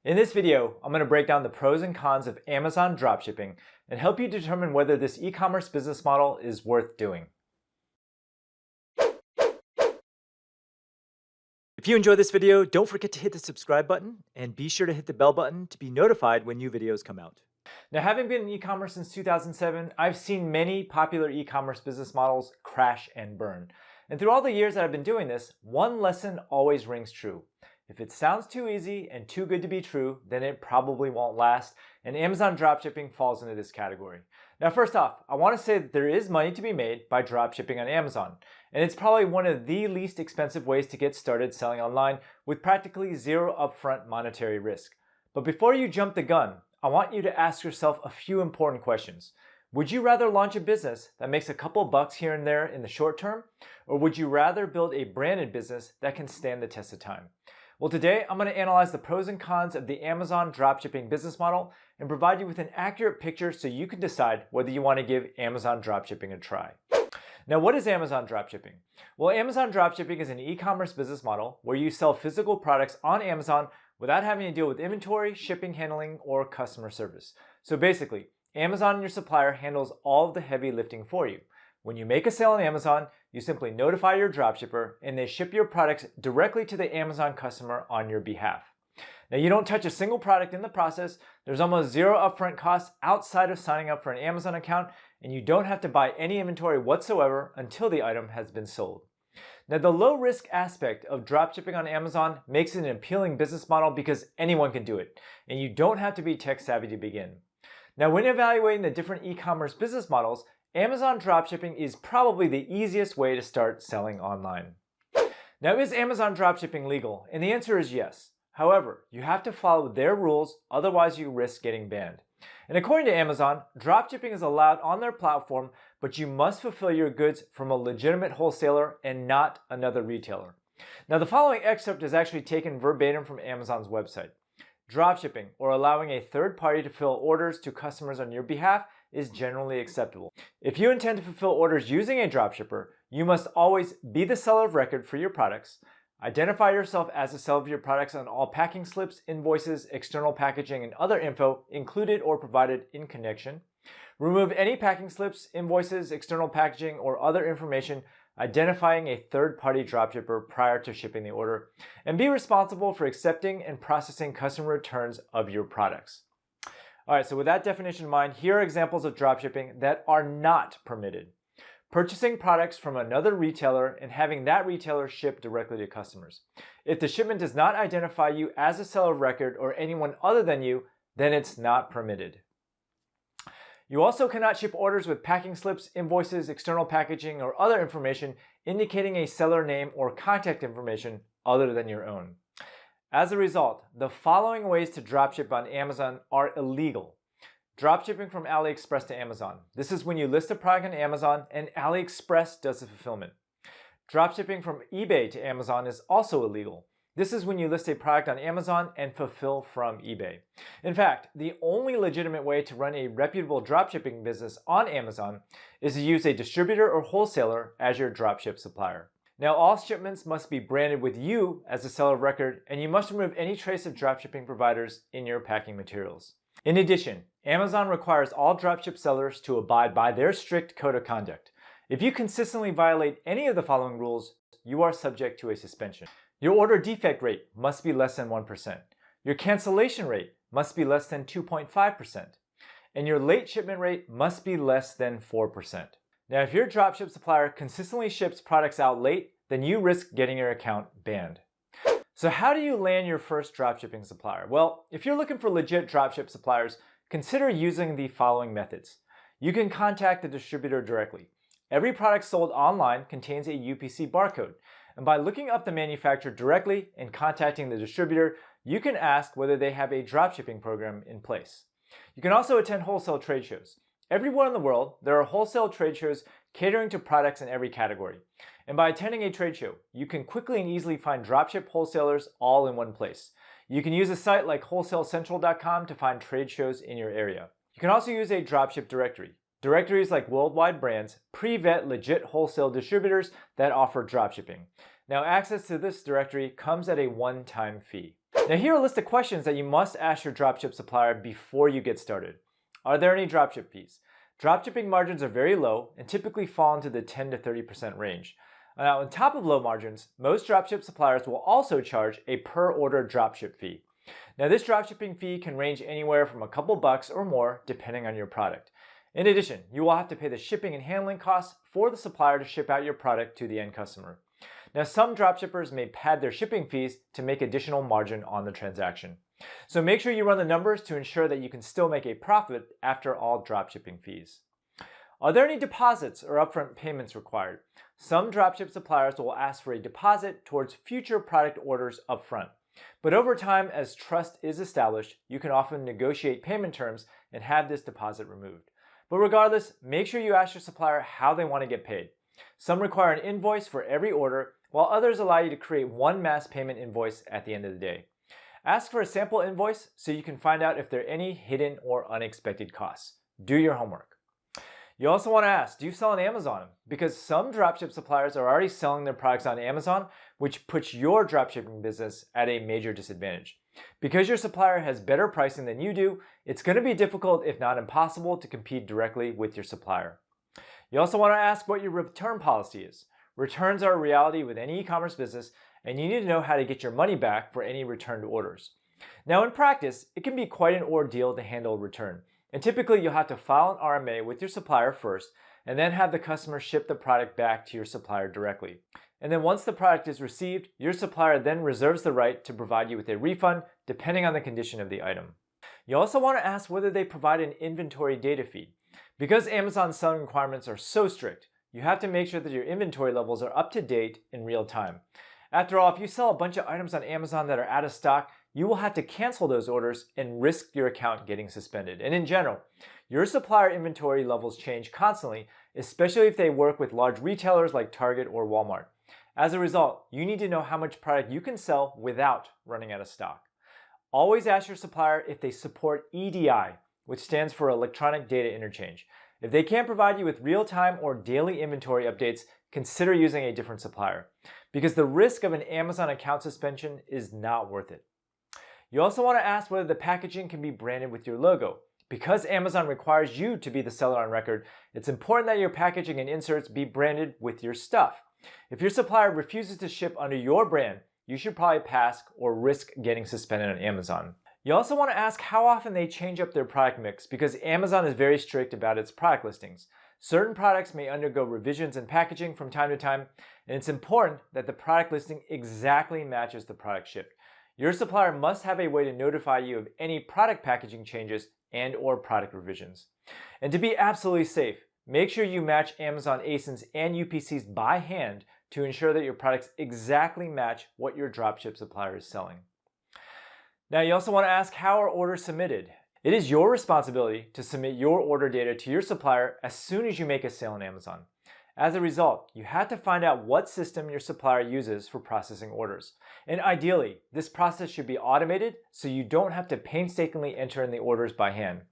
In this video, I'm going to break down the pros and cons of Amazon dropshipping and help you determine whether this e-commerce business model is worth doing. If you enjoyed this video, don't forget to hit the subscribe button and be sure to hit the bell button to be notified when new videos come out. Now, having been in e-commerce since 2007, I've seen many popular e-commerce business models crash and burn. And through all the years that I've been doing this, one lesson always rings true. If it sounds too easy and too good to be true, then it probably won't last, and Amazon dropshipping falls into this category. Now, first off, I want to say that there is money to be made by dropshipping on Amazon, and it's probably one of the least expensive ways to get started selling online with practically zero upfront monetary risk. But before you jump the gun, I want you to ask yourself a few important questions. Would you rather launch a business that makes a couple bucks here and there in the short term, or would you rather build a branded business that can stand the test of time? Well, today I'm going to analyze the pros and cons of the Amazon dropshipping business model and provide you with an accurate picture so you can decide whether you want to give Amazon dropshipping a try. Now, what is Amazon dropshipping? Well, Amazon dropshipping is an e-commerce business model where you sell physical products on Amazon without having to deal with inventory, shipping, handling, or customer service. So basically, Amazon and your supplier handles all of the heavy lifting for you. When you make a sale on Amazon, you simply notify your dropshipper and they ship your products directly to the Amazon customer on your behalf. Now, you don't touch a single product in the process, there's almost zero upfront costs outside of signing up for an Amazon account, and you don't have to buy any inventory whatsoever until the item has been sold. Now, the low risk aspect of dropshipping on Amazon makes it an appealing business model because anyone can do it, and you don't have to be tech savvy to begin. Now, when evaluating the different e-commerce business models, Amazon dropshipping is probably the easiest way to start selling online. Now, is Amazon dropshipping legal? And the answer is yes. However, you have to follow their rules, otherwise you risk getting banned. And according to Amazon, dropshipping is allowed on their platform, but you must fulfill your goods from a legitimate wholesaler and not another retailer. Now, the following excerpt is actually taken verbatim from Amazon's website. Dropshipping, or allowing a third party to fill orders to customers on your behalf, is generally acceptable. If you intend to fulfill orders using a dropshipper, you must always be the seller of record for your products, identify yourself as the seller of your products on all packing slips, invoices, external packaging, and other info included or provided in connection, remove any packing slips, invoices, external packaging, or other information identifying a third-party dropshipper prior to shipping the order, and be responsible for accepting and processing customer returns of your products. All right, so with that definition in mind, here are examples of dropshipping that are not permitted. Purchasing products from another retailer and having that retailer ship directly to customers. If the shipment does not identify you as a seller of record or anyone other than you, then it's not permitted. You also cannot ship orders with packing slips, invoices, external packaging, or other information indicating a seller name or contact information other than your own. As a result, the following ways to dropship on Amazon are illegal. Dropshipping from AliExpress to Amazon. This is when you list a product on Amazon and AliExpress does the fulfillment. Dropshipping from eBay to Amazon is also illegal. This is when you list a product on Amazon and fulfill from eBay. In fact, the only legitimate way to run a reputable dropshipping business on Amazon is to use a distributor or wholesaler as your dropship supplier. Now, all shipments must be branded with you as the seller of record, and you must remove any trace of dropshipping providers in your packing materials. In addition, Amazon requires all dropship sellers to abide by their strict code of conduct. If you consistently violate any of the following rules, you are subject to a suspension. Your order defect rate must be less than 1%. Your cancellation rate must be less than 2.5%. And your late shipment rate must be less than 4%. Now, if your dropship supplier consistently ships products out late, then you risk getting your account banned. So how do you land your first dropshipping supplier? Well, if you're looking for legit dropship suppliers, consider using the following methods. You can contact the distributor directly. Every product sold online contains a UPC barcode, and by looking up the manufacturer directly and contacting the distributor, you can ask whether they have a dropshipping program in place. You can also attend wholesale trade shows. Everywhere in the world, there are wholesale trade shows catering to products in every category. And by attending a trade show, you can quickly and easily find dropship wholesalers all in one place. You can use a site like wholesalecentral.com to find trade shows in your area. You can also use a dropship directory. Directories like worldwide brands pre-vet legit wholesale distributors that offer dropshipping. Now, access to this directory comes at a one-time fee. Now here are a list of questions that you must ask your dropship supplier before you get started. Are there any dropship fees? Dropshipping margins are very low and typically fall into the 10 to 30% range. Now, on top of low margins, most dropship suppliers will also charge a per order dropship fee. Now, this dropshipping fee can range anywhere from a couple bucks or more depending on your product. In addition, you will have to pay the shipping and handling costs for the supplier to ship out your product to the end customer. Now, some dropshippers may pad their shipping fees to make additional margin on the transaction. So make sure you run the numbers to ensure that you can still make a profit after all dropshipping fees. Are there any deposits or upfront payments required? Some dropship suppliers will ask for a deposit towards future product orders upfront. But over time, as trust is established, you can often negotiate payment terms and have this deposit removed. But regardless, make sure you ask your supplier how they want to get paid. Some require an invoice for every order, while others allow you to create one mass payment invoice at the end of the day. Ask for a sample invoice so you can find out if there are any hidden or unexpected costs. Do your homework. You also want to ask, do you sell on Amazon? Because some dropship suppliers are already selling their products on Amazon, which puts your dropshipping business at a major disadvantage. Because your supplier has better pricing than you do, it's going to be difficult, if not impossible, to compete directly with your supplier. You also want to ask what your return policy is. Returns are a reality with any e-commerce business, and you need to know how to get your money back for any returned orders. Now, in practice, it can be quite an ordeal to handle a return. And typically, you'll have to file an RMA with your supplier first, and then have the customer ship the product back to your supplier directly. And then once the product is received, your supplier then reserves the right to provide you with a refund depending on the condition of the item. You also want to ask whether they provide an inventory data feed. Because Amazon's selling requirements are so strict, you have to make sure that your inventory levels are up to date in real time. After all, if you sell a bunch of items on Amazon that are out of stock, you will have to cancel those orders and risk your account getting suspended. And in general, your supplier inventory levels change constantly, especially if they work with large retailers like Target or Walmart. As a result, you need to know how much product you can sell without running out of stock. Always ask your supplier if they support EDI, which stands for Electronic Data Interchange. If they can't provide you with real-time or daily inventory updates, consider using a different supplier, because the risk of an Amazon account suspension is not worth it. You also want to ask whether the packaging can be branded with your logo. Because Amazon requires you to be the seller on record, it's important that your packaging and inserts be branded with your stuff. If your supplier refuses to ship under your brand, you should probably pass or risk getting suspended on Amazon. You also want to ask how often they change up their product mix, because Amazon is very strict about its product listings. Certain products may undergo revisions in packaging from time to time, and it's important that the product listing exactly matches the product shipped. Your supplier must have a way to notify you of any product packaging changes and or product revisions. And to be absolutely safe, make sure you match Amazon ASINs and UPCs by hand to ensure that your products exactly match what your dropship supplier is selling. Now, you also want to ask how are orders submitted? It is your responsibility to submit your order data to your supplier as soon as you make a sale on Amazon. As a result, you have to find out what system your supplier uses for processing orders. And ideally, this process should be automated so you don't have to painstakingly enter in the orders by hand.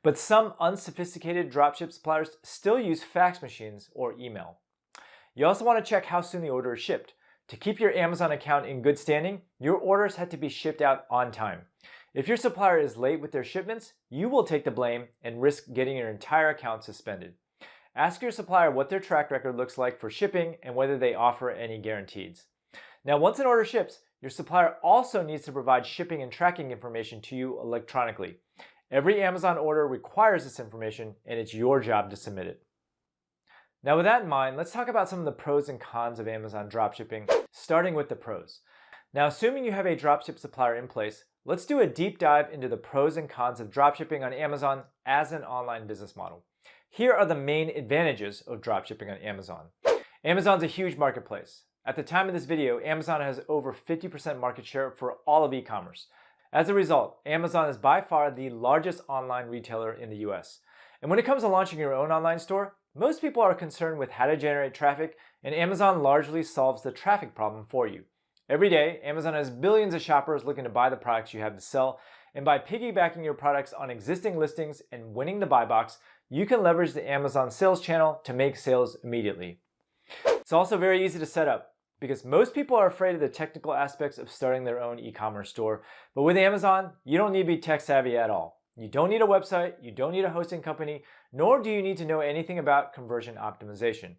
But some unsophisticated dropship suppliers still use fax machines or email. You also want to check how soon the order is shipped. To keep your Amazon account in good standing, your orders have to be shipped out on time. If your supplier is late with their shipments, you will take the blame and risk getting your entire account suspended. Ask your supplier what their track record looks like for shipping and whether they offer any guarantees. Now, once an order ships, your supplier also needs to provide shipping and tracking information to you electronically. Every Amazon order requires this information, and it's your job to submit it. Now, with that in mind, let's talk about some of the pros and cons of Amazon dropshipping, starting with the pros. Now, assuming you have a dropship supplier in place, let's do a deep dive into the pros and cons of dropshipping on Amazon as an online business model. Here are the main advantages of dropshipping on Amazon. Amazon's a huge marketplace. At the time of this video, Amazon has over 50% market share for all of e-commerce. As a result, Amazon is by far the largest online retailer in the US. And when it comes to launching your own online store, most people are concerned with how to generate traffic, and Amazon largely solves the traffic problem for you. Every day, Amazon has billions of shoppers looking to buy the products you have to sell, and by piggybacking your products on existing listings and winning the buy box, you can leverage the Amazon sales channel to make sales immediately. It's also very easy to set up. because most people are afraid of the technical aspects of starting their own e-commerce store. But with Amazon, you don't need to be tech savvy at all. You don't need a website, you don't need a hosting company, nor do you need to know anything about conversion optimization.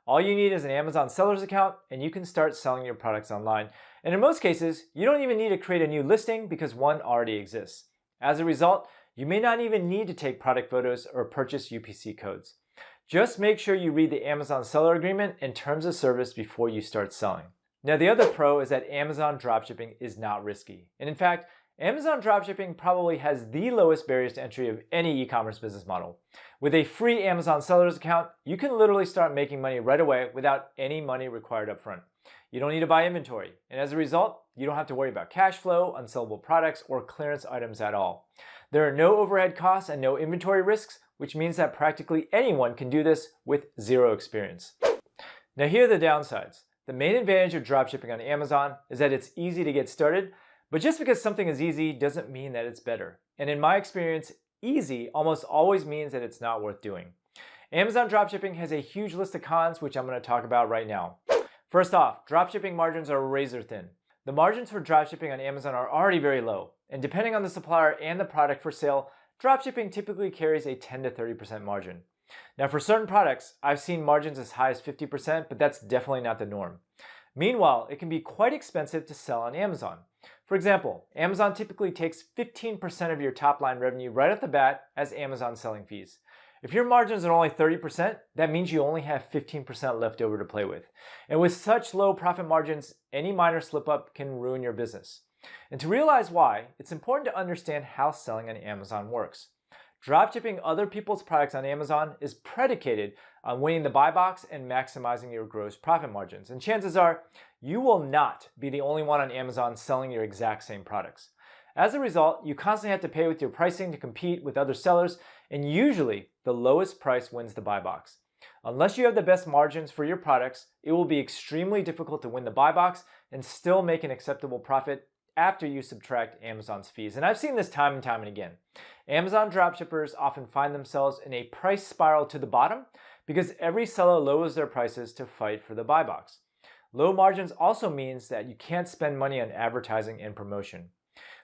All you need is an Amazon seller's account and you can start selling your products online. And in most cases, you don't even need to create a new listing because one already exists. As a result, you may not even need to take product photos or purchase UPC codes. Just make sure you read the Amazon seller agreement and terms of service before you start selling. Now, the other pro is that Amazon dropshipping is not risky. And in fact, Amazon dropshipping probably has the lowest barriers to entry of any e-commerce business model. With a free Amazon seller's account, you can literally start making money right away without any money required up front. You don't need to buy inventory, and as a result, you don't have to worry about cash flow, unsellable products, or clearance items at all. There are no overhead costs and no inventory risks, which means that practically anyone can do this with zero experience. Now here are the downsides. The main advantage of dropshipping on Amazon is that it's easy to get started, but just because something is easy doesn't mean that it's better. And in my experience, easy almost always means that it's not worth doing. Amazon dropshipping has a huge list of cons, which I'm going to talk about right now. First off, dropshipping margins are razor thin. The margins for dropshipping on Amazon are already very low, and depending on the supplier and the product for sale, dropshipping typically carries a 10 to 30% margin. Now for certain products, I've seen margins as high as 50%, but that's definitely not the norm. Meanwhile, it can be quite expensive to sell on Amazon. For example, Amazon typically takes 15% of your top line revenue right off the bat as Amazon selling fees. If your margins are only 30%, that means you only have 15% left over to play with. And with such low profit margins, any minor slip up can ruin your business. And to realize why, it's important to understand how selling on Amazon works. Dropshipping other people's products on Amazon is predicated on winning the buy box and maximizing your gross profit margins. And chances are, you will not be the only one on Amazon selling your exact same products. As a result, you constantly have to pay with your pricing to compete with other sellers, and usually the lowest price wins the buy box. Unless you have the best margins for your products, it will be extremely difficult to win the buy box and still make an acceptable profit after you subtract Amazon's fees. And I've seen this time and time again. Amazon dropshippers often find themselves in a price spiral to the bottom because every seller lowers their prices to fight for the buy box. Low margins also means that you can't spend money on advertising and promotion.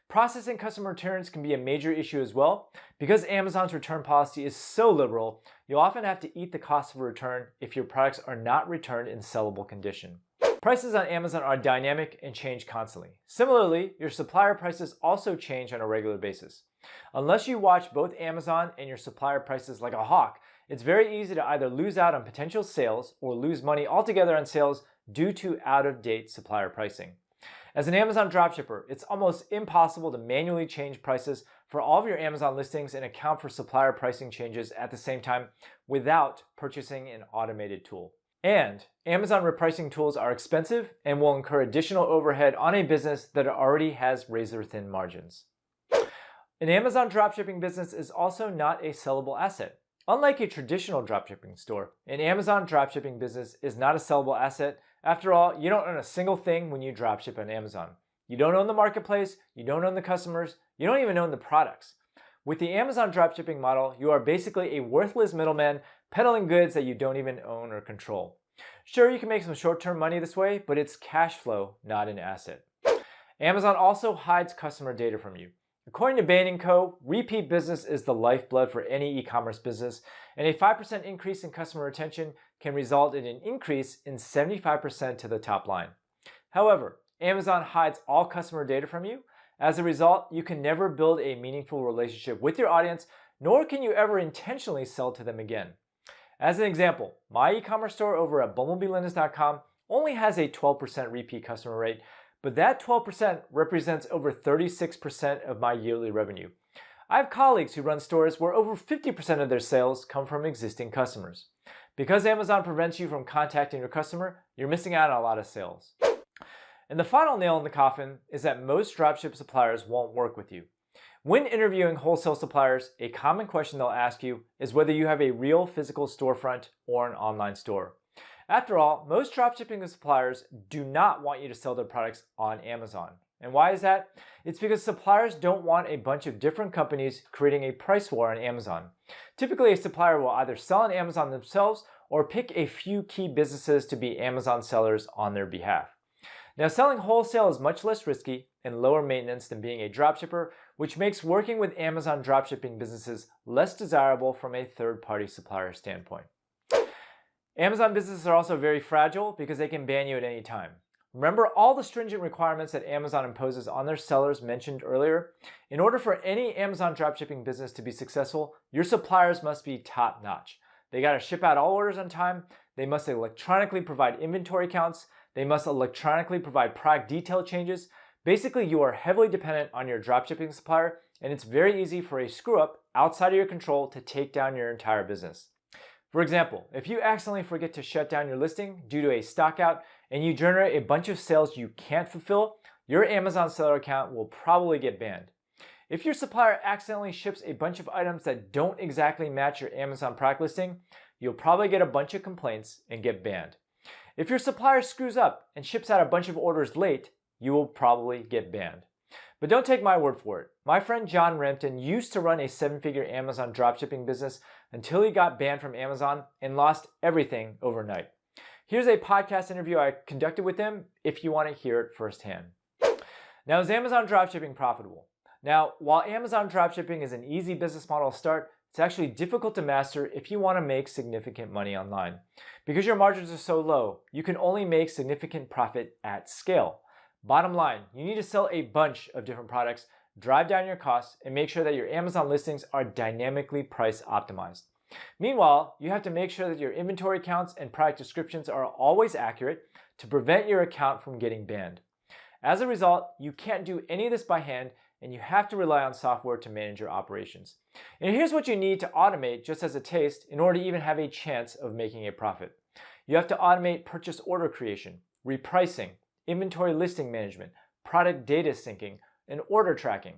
Processing customer returns can be a major issue as well. Because Amazon's return policy is so liberal, you'll often have to eat the cost of a return if your products are not returned in sellable condition. Prices on Amazon are dynamic and change constantly. Similarly, your supplier prices also change on a regular basis. Unless you watch both Amazon and your supplier prices like a hawk, it's very easy to either lose out on potential sales or lose money altogether on sales due to out-of-date supplier pricing. As an Amazon dropshipper, it's almost impossible to manually change prices for all of your Amazon listings and account for supplier pricing changes at the same time without purchasing an automated tool. And Amazon repricing tools are expensive and will incur additional overhead on a business that already has razor-thin margins. An Amazon dropshipping business is also not a sellable asset. Unlike a traditional dropshipping store, an Amazon dropshipping business is not a sellable asset. After all, you don't own a single thing when you dropship on Amazon. You don't own the marketplace, you don't own the customers, you don't even own the products. With the Amazon dropshipping model, you are basically a worthless middleman peddling goods that you don't even own or control. Sure, you can make some short-term money this way, but it's cash flow, not an asset. Amazon also hides customer data from you. According to Bain & Co., repeat business is the lifeblood for any e-commerce business, and a 5% increase in customer retention can result in an increase in 75% to the top line. However, Amazon hides all customer data from you. As a result, you can never build a meaningful relationship with your audience, nor can you ever intentionally sell to them again. As an example, my e-commerce store over at bumblebeelinens.com only has a 12% repeat customer rate, but that 12% represents over 36% of my yearly revenue. I have colleagues who run stores where over 50% of their sales come from existing customers. Because Amazon prevents you from contacting your customer, you're missing out on a lot of sales. And the final nail in the coffin is that most dropship suppliers won't work with you. When interviewing wholesale suppliers, a common question they'll ask you is whether you have a real physical storefront or an online store. After all, most dropshipping suppliers do not want you to sell their products on Amazon. And why is that? It's because suppliers don't want a bunch of different companies creating a price war on Amazon. Typically, a supplier will either sell on Amazon themselves or pick a few key businesses to be Amazon sellers on their behalf. Now, selling wholesale is much less risky and lower maintenance than being a dropshipper, which makes working with Amazon dropshipping businesses less desirable from a third-party supplier standpoint. Amazon businesses are also very fragile because they can ban you at any time. Remember all the stringent requirements that Amazon imposes on their sellers mentioned earlier? In order for any Amazon dropshipping business to be successful, your suppliers must be top-notch. They got to ship out all orders on time, they must electronically provide inventory counts, they must electronically provide product detail changes. Basically, you are heavily dependent on your dropshipping supplier, and it's very easy for a screw-up outside of your control to take down your entire business. For example, if you accidentally forget to shut down your listing due to a stockout and you generate a bunch of sales you can't fulfill, your Amazon seller account will probably get banned. If your supplier accidentally ships a bunch of items that don't exactly match your Amazon product listing, you'll probably get a bunch of complaints and get banned. If your supplier screws up and ships out a bunch of orders late, you will probably get banned. But don't take my word for it. My friend John Rampton used to run a 7-figure Amazon dropshipping business until he got banned from Amazon and lost everything overnight. Here's a podcast interview I conducted with him if you want to hear it firsthand. Now, is Amazon dropshipping profitable? Now, while Amazon dropshipping is an easy business model to start, it's actually difficult to master if you want to make significant money online. Because your margins are so low, you can only make significant profit at scale. Bottom line, you need to sell a bunch of different products, drive down your costs, and make sure that your Amazon listings are dynamically price optimized. Meanwhile, you have to make sure that your inventory counts and product descriptions are always accurate to prevent your account from getting banned. As a result, you can't do any of this by hand, and you have to rely on software to manage your operations. And here's what you need to automate just as a taste in order to even have a chance of making a profit. You have to automate purchase order creation, repricing, inventory listing management, product data syncing, and order tracking.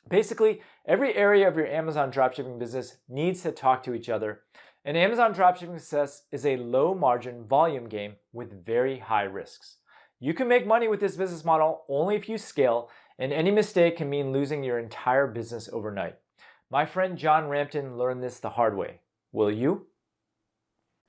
Basically, every area of your Amazon dropshipping business needs to talk to each other. And Amazon dropshipping success is a low margin volume game with very high risks. You can make money with this business model only if you scale, and any mistake can mean losing your entire business overnight. My friend John Rampton learned this the hard way. Will you?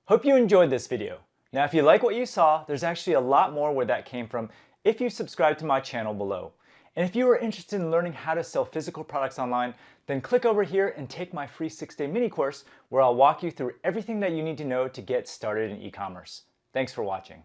Hope you enjoyed this video. Now, if you like what you saw, there's actually a lot more where that came from if you subscribe to my channel below. And if you are interested in learning how to sell physical products online, then click over here and take my free 6-day mini course where I'll walk you through everything that you need to know to get started in e-commerce. Thanks for watching.